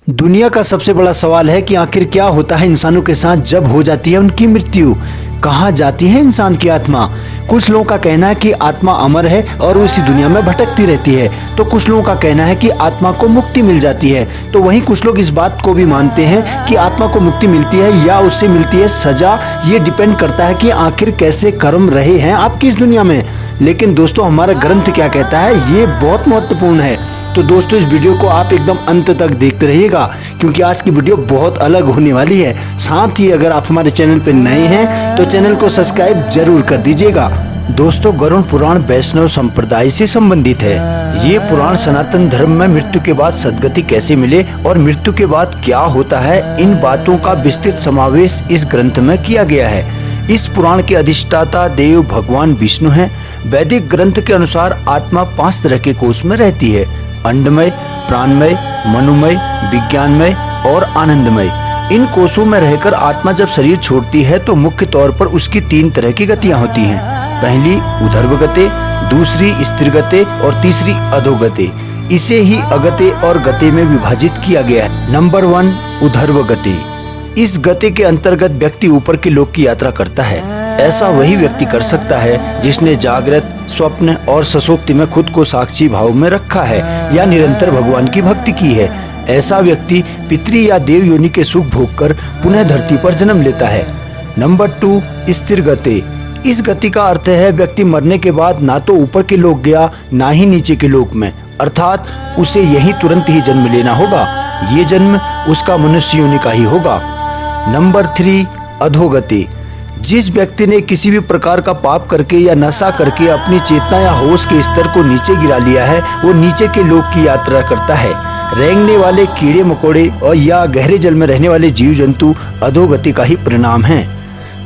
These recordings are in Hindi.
दुनिया का सबसे बड़ा सवाल है कि आखिर क्या होता है इंसानों के साथ जब हो जाती है उनकी मृत्यु। कहाँ जाती है इंसान की आत्मा। कुछ लोगों का कहना है कि आत्मा अमर है और वो इसी दुनिया में भटकती रहती है, तो कुछ लोगों का कहना है कि आत्मा को मुक्ति मिल जाती है। तो वहीं कुछ लोग इस बात को भी मानते हैं कि आत्मा को मुक्ति मिलती है या उससे मिलती है सजा। ये डिपेंड करता है कि आखिर कैसे कर्म रहे हैं आपकी इस दुनिया में। लेकिन दोस्तों, हमारा ग्रंथ क्या कहता है, ये बहुत महत्वपूर्ण है। तो दोस्तों, इस वीडियो को आप एकदम अंत तक देखते रहिएगा, क्योंकि आज की वीडियो बहुत अलग होने वाली है। साथ ही अगर आप हमारे चैनल पर नए हैं तो चैनल को सब्सक्राइब जरूर कर दीजिएगा। दोस्तों, गरुड़ पुराण वैष्णव संप्रदाय से संबंधित है। ये पुराण सनातन धर्म में मृत्यु के बाद सद्गति कैसे मिले और मृत्यु के बाद क्या होता है, इन बातों का विस्तृत समावेश इस ग्रंथ में किया गया है। इस पुराण के अधिष्ठाता देव भगवान विष्णु हैं। वैदिक ग्रंथ के अनुसार आत्मा 5 तरह के कोष में रहती है: अंडमय, प्राणमय, मनोमय, विज्ञानमय और आनंदमय। इन कोषों में रहकर आत्मा जब शरीर छोड़ती है तो मुख्य तौर पर उसकी 3 तरह की गतियां होती हैं। पहली ऊर्ध्व गति, दूसरी स्थिर गति और तीसरी अधोगति। इसे ही अगते और गते में विभाजित किया गया है। नंबर 1, ऊर्ध्व गति। इस गति के अंतर्गत व्यक्ति ऊपर के लोक की यात्रा करता है। ऐसा वही व्यक्ति कर सकता है जिसने जागृत, स्वप्न और सुषुप्ति में खुद को साक्षी भाव में रखा है या निरंतर भगवान की भक्ति की है। ऐसा व्यक्ति पितृ या देव योनि के सुख भोग कर पुनः धरती पर जन्म लेता है। नंबर 2, स्थिर गति। इस गति का अर्थ है व्यक्ति मरने के बाद ना तो ऊपर के लोक गया ना ही नीचे के लोक में, अर्थात उसे यही तुरंत ही जन्म लेना होगा। ये जन्म उसका मनुष्य योनि का ही होगा। नंबर 3, अधोगति। जिस व्यक्ति ने किसी भी प्रकार का पाप करके या नशा करके अपनी चेतना या होश के स्तर को नीचे गिरा लिया है, वो नीचे के लोक की यात्रा करता है। रेंगने वाले कीड़े मकोड़े और या गहरे जल में रहने वाले जीव जंतु अधोगति का ही परिणाम हैं।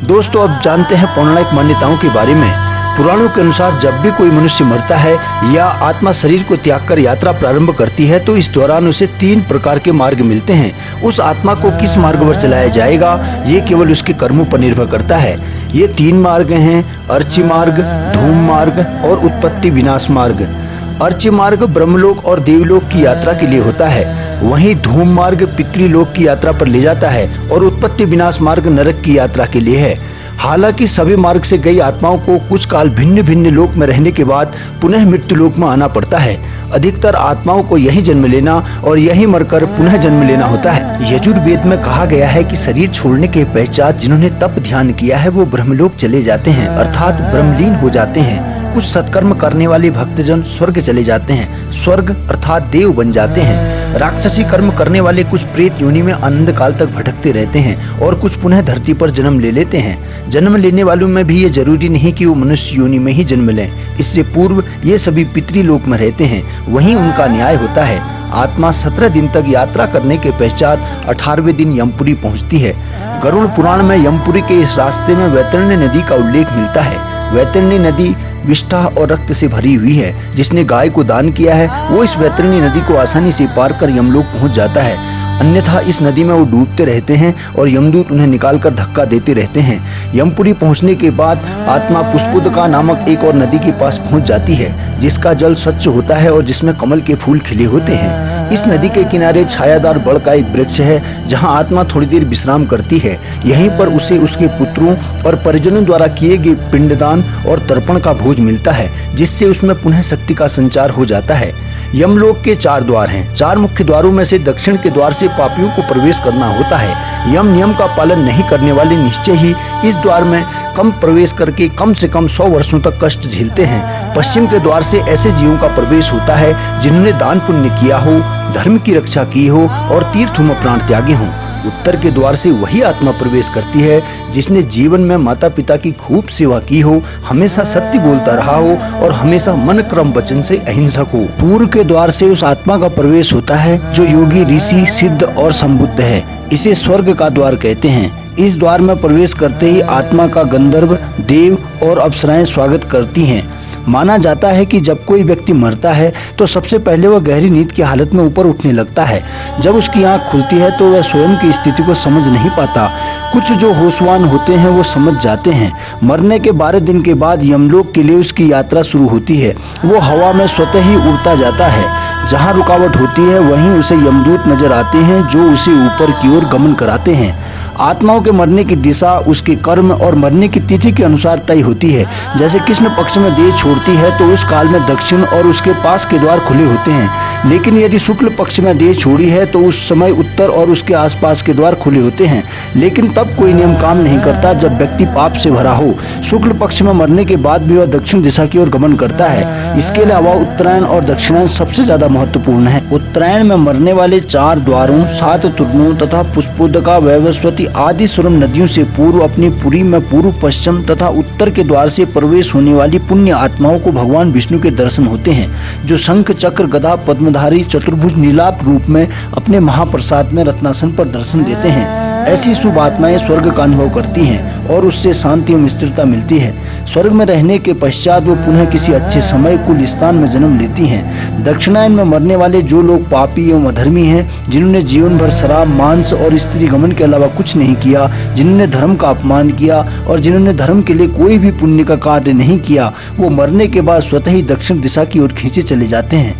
दोस्तों, अब जानते हैं पौराणिक मान्यताओं के बारे में। पुराणों के अनुसार जब भी कोई मनुष्य मरता है या आत्मा शरीर को त्याग कर यात्रा प्रारंभ करती है तो इस दौरान उसे 3 प्रकार के मार्ग मिलते हैं। उस आत्मा को किस मार्ग पर चलाया जाएगा ये केवल उसके कर्मों पर निर्भर करता है। ये 3 मार्ग हैं: अर्ची मार्ग, धूम मार्ग और उत्पत्ति विनाश मार्ग। अर्ची मार्ग ब्रह्मलोक और देवलोक की यात्रा के लिए होता है, वहीं धूम मार्ग पितृलोक की यात्रा पर ले जाता है और उत्पत्ति विनाश मार्ग नरक की यात्रा के लिए है। हालांकि सभी मार्ग से गई आत्माओं को कुछ काल भिन्न भिन्न लोक में रहने के बाद पुनः मृत्यु लोक में आना पड़ता है। अधिकतर आत्माओं को यही जन्म लेना और यही मरकर पुनः जन्म लेना होता है। यजुर्वेद में कहा गया है कि शरीर छोड़ने के पश्चात जिन्होंने तप ध्यान किया है वो ब्रह्मलोक चले जाते हैं, अर्थात ब्रह्मलीन हो जाते हैं। कुछ सत्कर्म करने वाले भक्तजन स्वर्ग चले जाते हैं, स्वर्ग अर्थात देव बन जाते हैं। राक्षसी कर्म करने वाले कुछ प्रेत योनि में अनंत काल तक भटकते रहते हैं और कुछ पुनः धरती पर जन्म ले लेते हैं। जन्म लेने वालों में भी ये जरूरी नहीं कि वो मनुष्य योनि में ही जन्म लें, इससे पूर्व ये सभी पितृलोक में रहते हैं, वहीं उनका न्याय होता है। आत्मा 17 दिन तक यात्रा करने के पश्चात 18वें दिन यमपुरी पहुंचती है। गरुड़ पुराण में यमपुरी के इस रास्ते में वैतरणी नदी का उल्लेख मिलता है। वैतरणी नदी विष्ठा और रक्त से भरी हुई है। जिसने गाय को दान किया है वो इस वैतरणी नदी को आसानी से पार कर यमलोक पहुंच जाता है, अन्यथा इस नदी में वो डूबते रहते हैं और यमदूत उन्हें निकालकर धक्का देते रहते हैं। यमपुरी पहुंचने के बाद आत्मा पुष्पोदका नामक एक और नदी के पास पहुंच जाती है, जिसका जल स्वच्छ होता है और जिसमें कमल के फूल खिले होते हैं। इस नदी के किनारे छायादार बड़ का एक वृक्ष है, जहां आत्मा थोड़ी देर विश्राम करती है। यहीं पर उसे उसके पुत्रों और परिजनों द्वारा किए गए पिंडदान और तर्पण का भोज मिलता है, जिससे उसमें पुनः शक्ति का संचार हो जाता है। यमलोक के 4 द्वार हैं। 4 मुख्य द्वारों में से दक्षिण के द्वार से पापियों को प्रवेश करना होता है। यम नियम का पालन नहीं करने वाले निश्चय ही इस द्वार में कम प्रवेश करके कम से कम 100 वर्षों तक कष्ट झेलते हैं। पश्चिम के द्वार से ऐसे जीवों का प्रवेश होता है जिन्होंने दान पुण्य किया हो, धर्म की रक्षा की हो और तीर्थों में प्राण त्यागे हों। उत्तर के द्वार से वही आत्मा प्रवेश करती है जिसने जीवन में माता पिता की खूब सेवा की हो, हमेशा सत्य बोलता रहा हो और हमेशा मन क्रम वचन से अहिंसक हो। पूर्व के द्वार से उस आत्मा का प्रवेश होता है जो योगी, ऋषि, सिद्ध और संबुद्ध है। इसे स्वर्ग का द्वार कहते हैं। इस द्वार में प्रवेश करते ही आत्मा का गंधर्व, देव और अप्सराएं स्वागत करती हैं। माना जाता है कि जब कोई व्यक्ति मरता है तो सबसे पहले वह गहरी नींद की हालत में ऊपर उठने लगता है। जब उसकी आंख खुलती है तो वह स्वयं की स्थिति को समझ नहीं पाता। कुछ जो होशवान होते हैं वो समझ जाते हैं। मरने के 12 दिन के बाद यमलोक के लिए उसकी यात्रा शुरू होती है। वो हवा में स्वतः ही उड़ता जाता है। जहाँ रुकावट होती है वहीं उसे यमदूत नजर आते हैं जो उसे ऊपर की ओर गमन कराते हैं। आत्माओं के मरने की दिशा उसके कर्म और मरने की तिथि के अनुसार तय होती है। जैसे कृष्ण पक्ष में देह छोड़ती है तो उस काल में दक्षिण और उसके पास के द्वार खुले होते हैं, लेकिन यदि शुक्ल पक्ष में देह छोड़ी है तो उस समय उत्तर और उसके आसपास के द्वार खुले होते हैं, लेकिन तब कोई नियम काम नहीं करता जब व्यक्ति पाप से भरा हो। शुक्ल पक्ष में मरने के बाद भी वह दक्षिण दिशा की ओर गमन करता है। इसके अलावा उत्तरायण और दक्षिणायन सबसे ज्यादा महत्वपूर्ण है। उत्तरायण में मरने वाले 4 द्वारों, 7 तुर्नों तथा पुष्पोदका, वैवस्वती आदि सुरम नदियों से पूर्व अपनी पुरी में पूर्व, पश्चिम तथा उत्तर के द्वार से प्रवेश होने वाली पुण्य आत्माओं को भगवान विष्णु के दर्शन होते हैं, जो शंख, चक्र, गदा, पद्मधारी, चतुर्भुज, नीलाप रूप में अपने महाप्रसाद में रत्नासन पर दर्शन देते हैं। ऐसी शुभ आत्माएं स्वर्ग का अनुभव करती हैं और उससे शांति एवं स्थिरता मिलती है। स्वर्ग में रहने के पश्चात वो पुनः किसी अच्छे समय कुल स्थान में जन्म लेती हैं। दक्षिणायन में मरने वाले जो लोग पापी एवं अधर्मी हैं, जिन्होंने जीवन भर शराब, मांस और स्त्री गमन के अलावा कुछ नहीं किया, जिन्होंने धर्म का अपमान किया और जिन्होंने धर्म के लिए कोई भी पुण्य का कार्य नहीं किया, वो मरने के बाद स्वतः ही दक्षिण दिशा की ओर खींचे चले जाते हैं।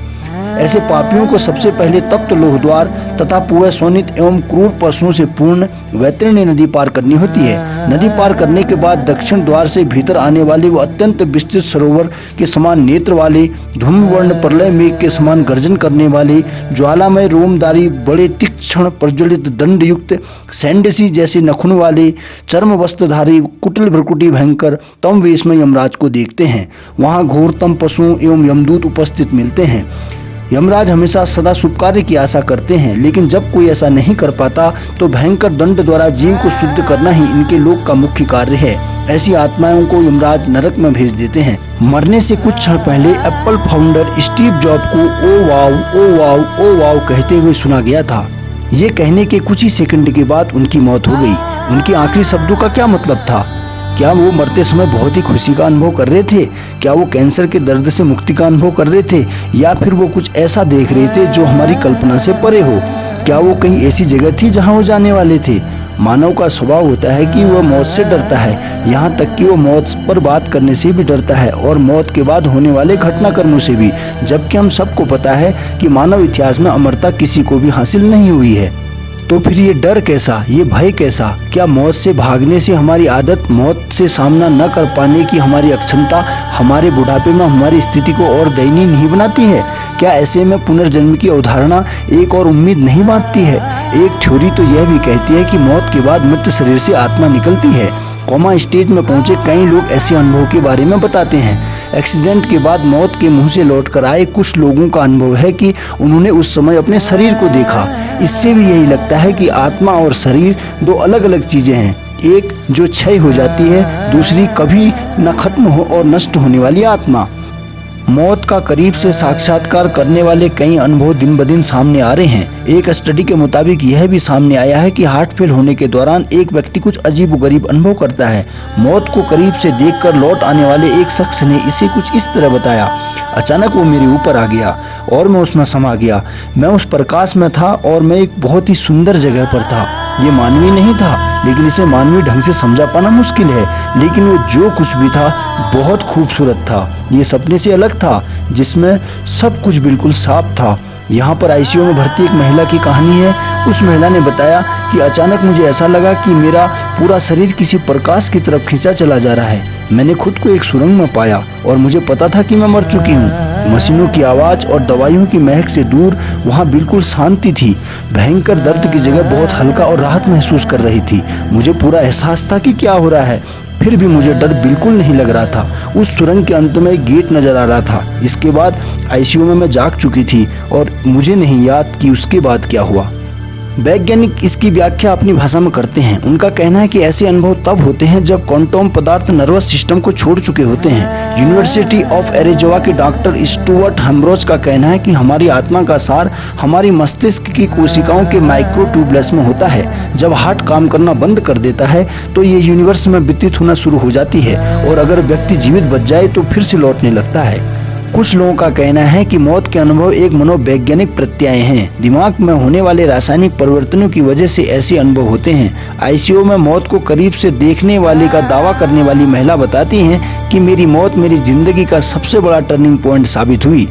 ऐसे पापियों को सबसे पहले तप्त लोहद्वार तथा पूर्व शोणित एवं क्रूर पशुओं से पूर्ण वैतरणी नदी पार करनी होती है। नदी पार करने के बाद दक्षिण द्वार से भीतर आने वाले वो अत्यंत विस्तृत सरोवर के समान नेत्र वाले, धूम्रवर्ण प्रलय मेघ के समान गर्जन करने वाले, ज्वालामय रोमदारी, बड़े तीक्ष्ण प्रज्वलित दंड युक्त, सैंडसी जैसे नखुन वाले, चर्म वस्त्रधारी, कुटिल भ्रकुटी भयंकर तम वेश में यमराज को देखते हैं। वहाँ घोरतम पशुओं एवं यमदूत उपस्थित मिलते हैं। यमराज हमेशा सदा शुभ कार्य की आशा करते हैं, लेकिन जब कोई ऐसा नहीं कर पाता तो भयंकर दंड द्वारा जीव को शुद्ध करना ही इनके लोक का मुख्य कार्य है। ऐसी आत्माओं को यमराज नरक में भेज देते हैं। मरने से कुछ क्षण पहले एप्पल फाउंडर स्टीव जॉब को ओ वाव ओ वाव ओ वाव कहते हुए सुना गया था। ये कहने के कुछ ही सेकंड के बाद उनकी मौत हो गई। उनके आखिरी शब्दों का क्या मतलब था? क्या वो मरते समय बहुत ही खुशी का अनुभव कर रहे थे? क्या वो कैंसर के दर्द से मुक्ति का अनुभव कर रहे थे? या फिर वो कुछ ऐसा देख रहे थे जो हमारी कल्पना से परे हो? क्या वो कहीं ऐसी जगह थी जहां वो जाने वाले थे? मानव का स्वभाव होता है कि वह मौत से डरता है, यहाँ तक कि वो मौत पर बात करने से भी डरता है और मौत के बाद होने वाले घटनाक्रमों से भी, जबकि हम सबको पता है कि मानव इतिहास में अमरता किसी को भी हासिल नहीं हुई है। तो फिर ये डर कैसा, ये भय कैसा? क्या मौत से भागने से हमारी आदत, मौत से सामना न कर पाने की हमारी अक्षमता हमारे बुढ़ापे में हमारी स्थिति को और दयनीय नहीं बनाती है? क्या ऐसे में पुनर्जन्म की अवधारणा एक और उम्मीद नहीं बांधती है? एक थ्योरी तो यह भी कहती है कि मौत के बाद मृत शरीर से आत्मा निकलती है। कोमा स्टेज में पहुंचे कई लोग ऐसे अनुभव के बारे में बताते हैं। एक्सीडेंट के बाद मौत के मुंह से लौट कर आए कुछ लोगों का अनुभव है कि उन्होंने उस समय अपने शरीर को देखा। इससे भी यही लगता है कि आत्मा और शरीर दो अलग अलग चीजें हैं, एक जो क्षय हो जाती है, दूसरी कभी न खत्म हो और नष्ट होने वाली आत्मा। मौत का करीब से साक्षात्कार करने वाले कई अनुभव दिन ब दिन सामने आ रहे हैं। एक स्टडी के मुताबिक यह भी सामने आया है कि हार्ट फेल होने के दौरान एक व्यक्ति कुछ अजीबोगरीब अनुभव करता है। मौत को करीब से देखकर लौट आने वाले एक शख्स ने इसे कुछ इस तरह बताया: अचानक वो मेरे ऊपर आ गया और मैं उसमें समा गया। मैं उस प्रकाश में था और मैं एक बहुत ही सुंदर जगह पर था। ये मानवीय नहीं था, लेकिन इसे मानवीय ढंग से समझा पाना मुश्किल है, लेकिन वो जो कुछ भी था बहुत खूबसूरत था। ये सपने से अलग था जिसमें सब कुछ बिल्कुल साफ था। यहाँ पर आईसीयू में भर्ती एक महिला की कहानी है। उस महिला ने बताया कि अचानक मुझे ऐसा लगा कि मेरा पूरा शरीर किसी प्रकाश की तरफ खींचा चला जा रहा है। मैंने खुद को एक सुरंग में पाया और मुझे पता था कि मैं मर चुकी हूँ। मशीनों की आवाज और दवाइयों की महक से दूर वहाँ बिल्कुल शांति थी। भयंकर दर्द की जगह बहुत हल्का और राहत महसूस कर रही थी। मुझे पूरा एहसास था कि क्या हो रहा है, फिर भी मुझे डर बिल्कुल नहीं लग रहा था। उस सुरंग के अंत में एक गेट नजर आ रहा था। इसके बाद आईसीयू में मैं जाग चुकी थी और मुझे नहीं याद कि उसके बाद क्या हुआ। वैज्ञानिक इसकी व्याख्या अपनी भाषा में करते हैं। उनका कहना है कि ऐसे अनुभव तब होते हैं जब क्वांटम पदार्थ नर्वस सिस्टम को छोड़ चुके होते हैं। यूनिवर्सिटी ऑफ एरिज़ोना के डॉक्टर स्टुअर्ट हैम्ब्रोज का कहना है कि हमारी आत्मा का सार हमारी मस्तिष्क की कोशिकाओं के माइक्रोट्यूबुलस में होता है। जब हार्ट काम करना बंद कर देता है तो ये यूनिवर्स में वितरित होना शुरू हो जाती है और अगर व्यक्ति जीवित बच जाए तो फिर से लौटने लगता है। कुछ लोगों का कहना है कि मौत के अनुभव एक मनोवैज्ञानिक प्रत्यय हैं। दिमाग में होने वाले रासायनिक परिवर्तनों की वजह से ऐसे अनुभव होते हैं। आईसीयू में मौत को करीब से देखने वाले का दावा करने वाली महिला बताती हैं कि मेरी मौत मेरी जिंदगी का सबसे बड़ा टर्निंग पॉइंट साबित हुई।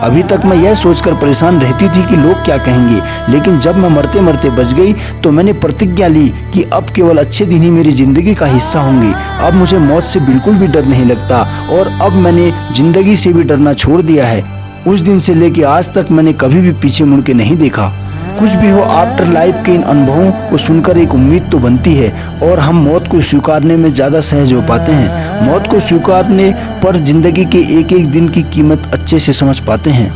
अभी तक मैं यह सोचकर परेशान रहती थी कि लोग क्या कहेंगे, लेकिन जब मैं मरते मरते बच गई तो मैंने प्रतिज्ञा ली कि अब केवल अच्छे दिन ही मेरी जिंदगी का हिस्सा होंगे। अब मुझे मौत से बिल्कुल भी डर नहीं लगता और अब मैंने जिंदगी से भी डरना छोड़ दिया है। उस दिन से लेकर आज तक मैंने कभी भी पीछे मुड़ के नहीं देखा। कुछ भी हो, आफ्टर लाइफ के इन अनुभवों को सुनकर एक उम्मीद तो बनती है और हम मौत को स्वीकारने में ज्यादा सहज हो पाते हैं। मौत को स्वीकारने पर जिंदगी के एक एक दिन की कीमत अच्छे से समझ पाते हैं।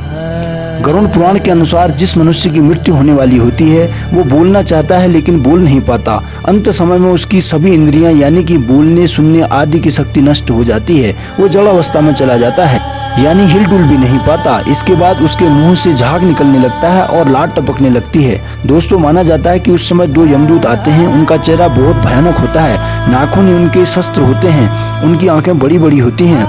गरुड़ पुराण के अनुसार जिस मनुष्य की मृत्यु होने वाली होती है वो बोलना चाहता है लेकिन बोल नहीं पाता। अंत समय में उसकी सभी इंद्रियां यानी कि बोलने सुनने आदि की शक्ति नष्ट हो जाती है। वो जड़ अवस्था में चला जाता है, यानी हिल डुल भी नहीं पाता। इसके बाद उसके मुंह से झाग निकलने लगता है और लाट टपकने लगती है। दोस्तों, माना जाता है कि उस समय 2 यमदूत आते हैं। उनका चेहरा बहुत भयानक होता है, नाखून उनके शस्त्र होते हैं, उनकी आंखें बड़ी बड़ी होती हैं,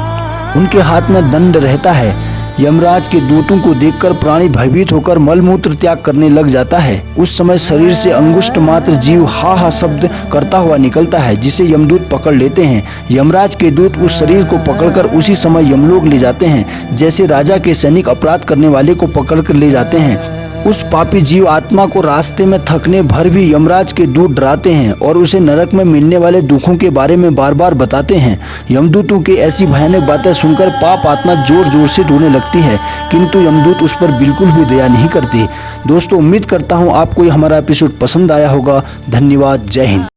उनके हाथ में दंड रहता है। यमराज के दूतों को देखकर प्राणी भयभीत होकर मलमूत्र त्याग करने लग जाता है। उस समय शरीर से अंगुष्ठ मात्र जीव हा हा शब्द करता हुआ निकलता है, जिसे यमदूत पकड़ लेते हैं। यमराज के दूत उस शरीर को पकड़कर उसी समय यमलोक ले जाते हैं, जैसे राजा के सैनिक अपराध करने वाले को पकड़कर ले जाते हैं। उस पापी जीव आत्मा को रास्ते में थकने भर भी यमराज के दूत डराते हैं और उसे नरक में मिलने वाले दुखों के बारे में बार बार बताते हैं। यमदूतों की ऐसी भयानक बातें सुनकर पाप आत्मा जोर जोर से रोने लगती है, किंतु यमदूत उस पर बिल्कुल भी दया नहीं करते। दोस्तों, उम्मीद करता हूँ आपको ये हमारा एपिसोड पसंद आया होगा। धन्यवाद। जय हिंद।